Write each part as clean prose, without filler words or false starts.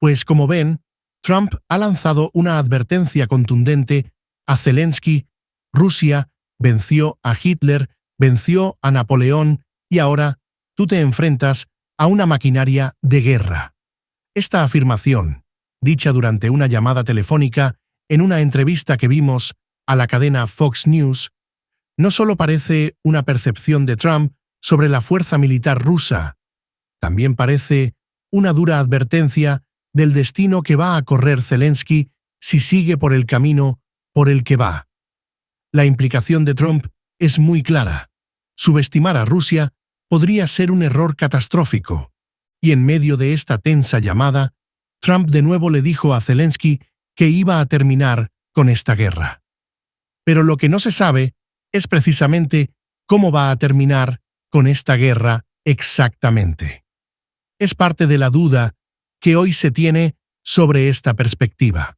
Pues como ven, Trump ha lanzado una advertencia contundente a Zelensky. Rusia venció a Hitler, venció a Napoleón y ahora tú te enfrentas a una maquinaria de guerra. Esta afirmación, dicha durante una llamada telefónica en una entrevista que vimos a la cadena Fox News, no solo parece una percepción de Trump sobre la fuerza militar rusa, también parece una dura advertencia del destino que va a correr Zelensky si sigue por el camino por el que va. La implicación de Trump es muy clara. Subestimar a Rusia podría ser un error catastrófico. Y en medio de esta tensa llamada, Trump de nuevo le dijo a Zelensky que iba a terminar con esta guerra. Pero lo que no se sabe es precisamente cómo va a terminar con esta guerra exactamente. Es parte de la duda que hoy se tiene sobre esta perspectiva,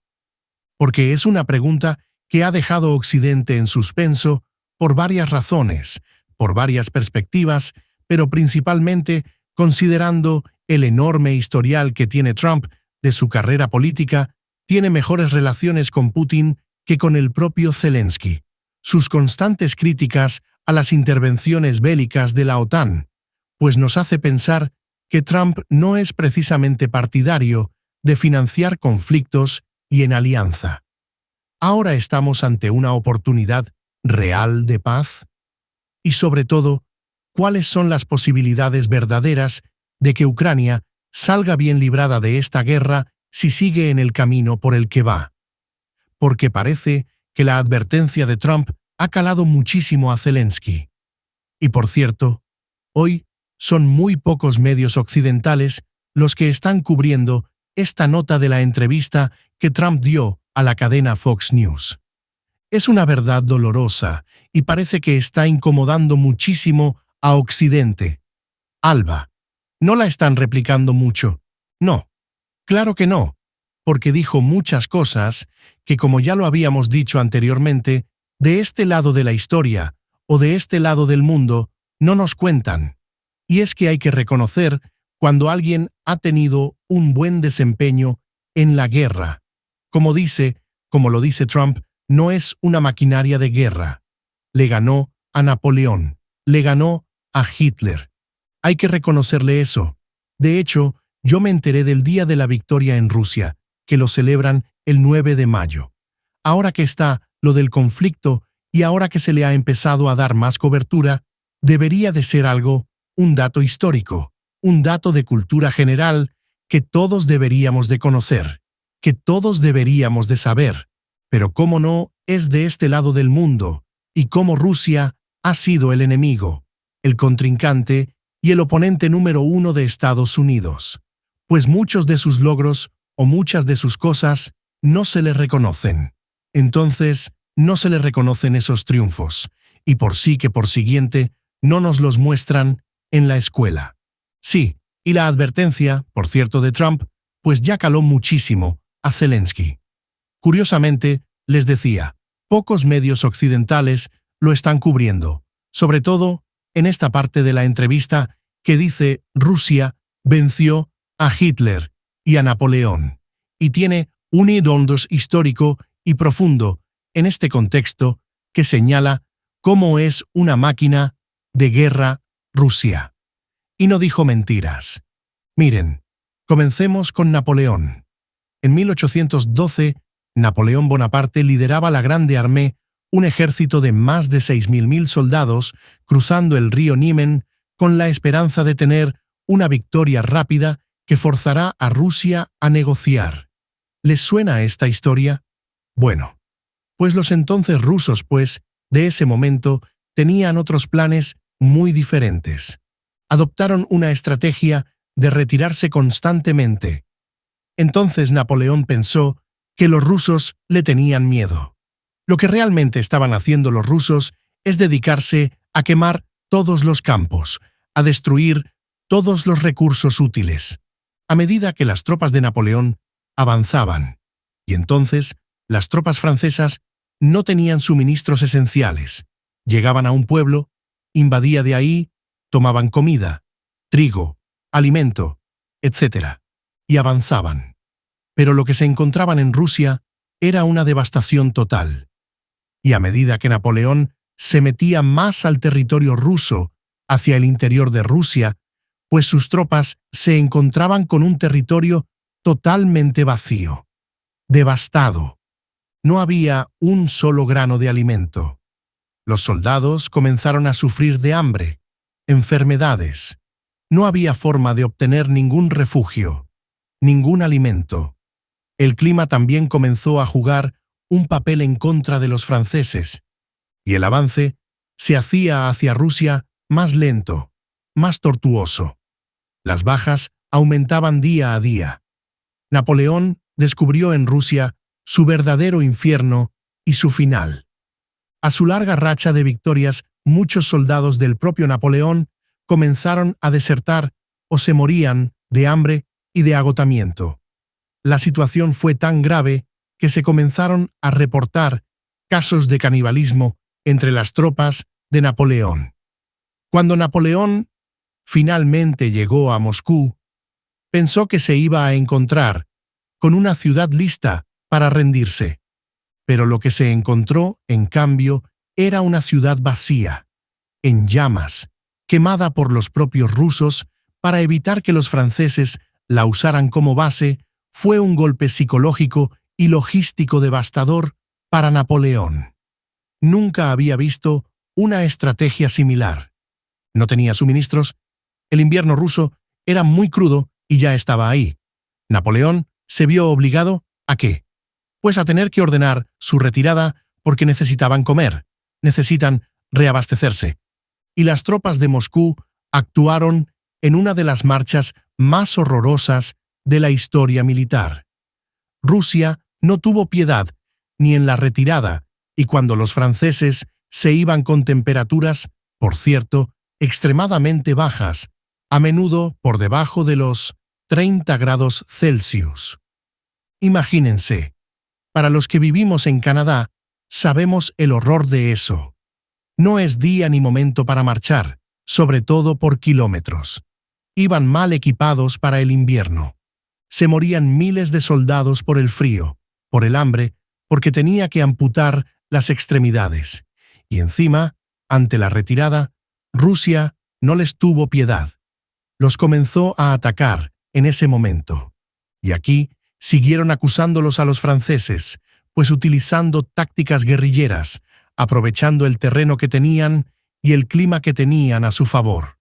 porque es una pregunta que ha dejado Occidente en suspenso por varias razones, por varias perspectivas, pero principalmente considerando el enorme historial que tiene Trump de su carrera política. Tiene mejores relaciones con Putin que con el propio Zelensky. Sus constantes críticas a las intervenciones bélicas de la OTAN, pues nos hace pensar que Trump no es precisamente partidario de financiar conflictos y en alianza. ¿Ahora estamos ante una oportunidad real de paz? Y sobre todo, ¿cuáles son las posibilidades verdaderas de que Ucrania salga bien librada de esta guerra si sigue en el camino por el que va? Porque parece que la advertencia de Trump ha calado muchísimo a Zelensky. Y por cierto, hoy son muy pocos medios occidentales los que están cubriendo esta nota de la entrevista que Trump dio a la cadena Fox News. Es una verdad dolorosa y parece que está incomodando muchísimo a Occidente. Alba, no la están replicando mucho. No, claro que no, porque dijo muchas cosas que, como ya lo habíamos dicho anteriormente, de este lado de la historia o de este lado del mundo no nos cuentan. Y es que hay que reconocer cuando alguien ha tenido un buen desempeño en la guerra. Como lo dice Trump, no es una maquinaria de guerra. Le ganó a Napoleón, le ganó a Hitler. Hay que reconocerle eso. De hecho, yo me enteré del Día de la Victoria en Rusia, que lo celebran el 9 de mayo. Ahora que está lo del conflicto y ahora que se le ha empezado a dar más cobertura, debería de ser algo, un dato histórico, un dato de cultura general que todos deberíamos de conocer, que todos deberíamos de saber. Pero cómo no es de este lado del mundo, y cómo Rusia ha sido el enemigo, el contrincante y el oponente número uno de Estados Unidos. Pues muchos de sus logros o muchas de sus cosas no se le reconocen. Entonces, no se le reconocen esos triunfos, y por sí que por siguiente no nos los muestran en la escuela. Sí, y la advertencia, por cierto, de Trump, pues ya caló muchísimo a Zelensky. Curiosamente, les decía, pocos medios occidentales lo están cubriendo, sobre todo en esta parte de la entrevista que dice Rusia venció a Hitler y a Napoleón, y tiene un hilo histórico y profundo en este contexto que señala cómo es una máquina de guerra Rusia. Y no dijo mentiras. Miren, comencemos con Napoleón. En 1812, Napoleón Bonaparte lideraba la Grande Armée, un ejército de más de 6.000 soldados cruzando el río Niemen con la esperanza de tener una victoria rápida que forzará a Rusia a negociar. ¿Les suena esta historia? Bueno, pues los entonces rusos, de ese momento, tenían otros planes muy diferentes. Adoptaron una estrategia de retirarse constantemente. Entonces Napoleón pensó que los rusos le tenían miedo. Lo que realmente estaban haciendo los rusos es dedicarse a quemar todos los campos, a destruir todos los recursos útiles, a medida que las tropas de Napoleón avanzaban. Y entonces las tropas francesas no tenían suministros esenciales. Llegaban a un pueblo, invadía de ahí, tomaban comida, trigo, alimento, etc. y avanzaban. Pero lo que se encontraban en Rusia era una devastación total. Y a medida que Napoleón se metía más al territorio ruso, hacia el interior de Rusia, pues sus tropas se encontraban con un territorio totalmente vacío, devastado. No había un solo grano de alimento. Los soldados comenzaron a sufrir de hambre, enfermedades. No había forma de obtener ningún refugio, ningún alimento. El clima también comenzó a jugar un papel en contra de los franceses, y el avance se hacía hacia Rusia más lento, más tortuoso. Las bajas aumentaban día a día. Napoleón descubrió en Rusia su verdadero infierno y su final. A su larga racha de victorias, muchos soldados del propio Napoleón comenzaron a desertar o se morían de hambre y de agotamiento. La situación fue tan grave que se comenzaron a reportar casos de canibalismo entre las tropas de Napoleón. Cuando Napoleón finalmente llegó a Moscú, pensó que se iba a encontrar con una ciudad lista para rendirse. Pero lo que se encontró, en cambio, era una ciudad vacía, en llamas, quemada por los propios rusos para evitar que los franceses la usaran como base. Fue un golpe psicológico y logístico devastador para Napoleón. Nunca había visto una estrategia similar. No tenía suministros, el invierno ruso era muy crudo y ya estaba ahí. Napoleón se vio obligado ¿a qué? Pues a tener que ordenar su retirada porque necesitaban comer, necesitan reabastecerse. Y las tropas de Moscú actuaron en una de las marchas más horrorosas de la historia militar. Rusia no tuvo piedad ni en la retirada, y cuando los franceses se iban con temperaturas, por cierto, extremadamente bajas, a menudo por debajo de los 30 grados Celsius. Imagínense, para los que vivimos en Canadá, sabemos el horror de eso. No es día ni momento para marchar, sobre todo por kilómetros. Iban mal equipados para el invierno. Se morían miles de soldados por el frío, por el hambre, porque tenía que amputar las extremidades. Y encima, ante la retirada, Rusia no les tuvo piedad. Los comenzó a atacar en ese momento. Y aquí siguieron acusándolos a los franceses, pues utilizando tácticas guerrilleras, aprovechando el terreno que tenían y el clima que tenían a su favor.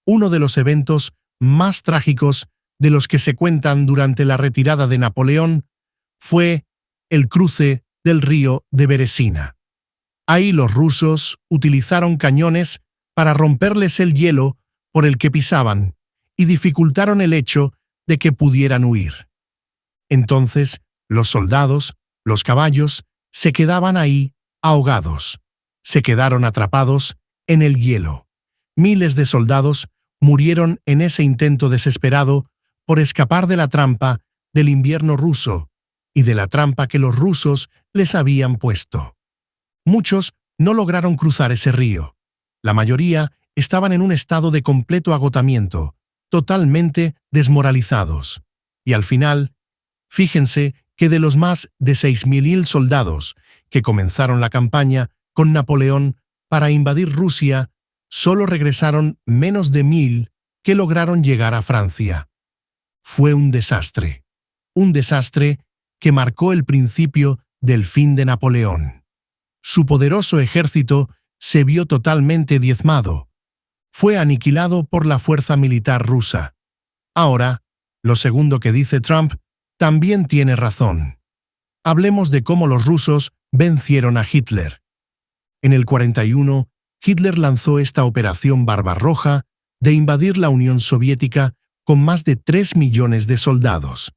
Uno de los eventos más trágicos de los que se cuentan durante la retirada de Napoleón fue el cruce del río de Beresina. Ahí los rusos utilizaron cañones para romperles el hielo por el que pisaban y dificultaron el hecho de que pudieran huir. Entonces, los soldados, los caballos, se quedaban ahí ahogados. Se quedaron atrapados en el hielo. Miles de soldados murieron en ese intento desesperado por escapar de la trampa del invierno ruso y de la trampa que los rusos les habían puesto. Muchos no lograron cruzar ese río. La mayoría estaban en un estado de completo agotamiento, totalmente desmoralizados. Y al final, fíjense que de los más de 6.000 soldados que comenzaron la campaña con Napoleón para invadir Rusia, solo regresaron menos de 1.000 que lograron llegar a Francia. Fue un desastre que marcó el principio del fin de Napoleón. Su poderoso ejército se vio totalmente diezmado. Fue aniquilado por la fuerza militar rusa. Ahora, lo segundo que dice Trump también tiene razón. Hablemos de cómo los rusos vencieron a Hitler. En el 41, Hitler lanzó esta operación Barbarroja de invadir la Unión Soviética con más de 3 millones de soldados.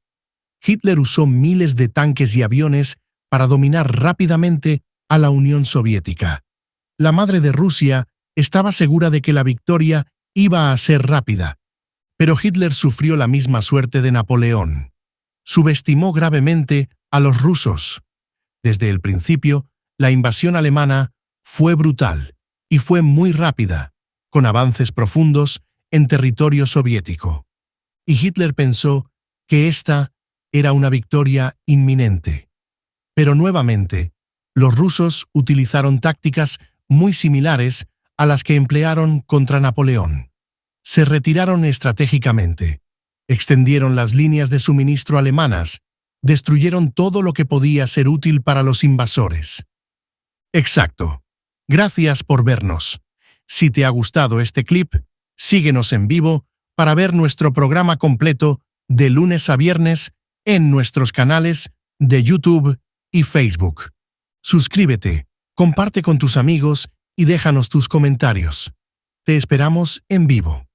Hitler usó miles de tanques y aviones para dominar rápidamente a la Unión Soviética. La madre de Rusia estaba segura de que la victoria iba a ser rápida, pero Hitler sufrió la misma suerte de Napoleón. Subestimó gravemente a los rusos. Desde el principio, la invasión alemana fue brutal y fue muy rápida, con avances profundos en territorio soviético. Y Hitler pensó que esta era una victoria inminente. Pero nuevamente, los rusos utilizaron tácticas muy similares a las que emplearon contra Napoleón. Se retiraron estratégicamente, extendieron las líneas de suministro alemanas, destruyeron todo lo que podía ser útil para los invasores. Exacto. Gracias por vernos. Si te ha gustado este clip, síguenos en vivo para ver nuestro programa completo de lunes a viernes en nuestros canales de YouTube y Facebook. Suscríbete, comparte con tus amigos y déjanos tus comentarios. Te esperamos en vivo.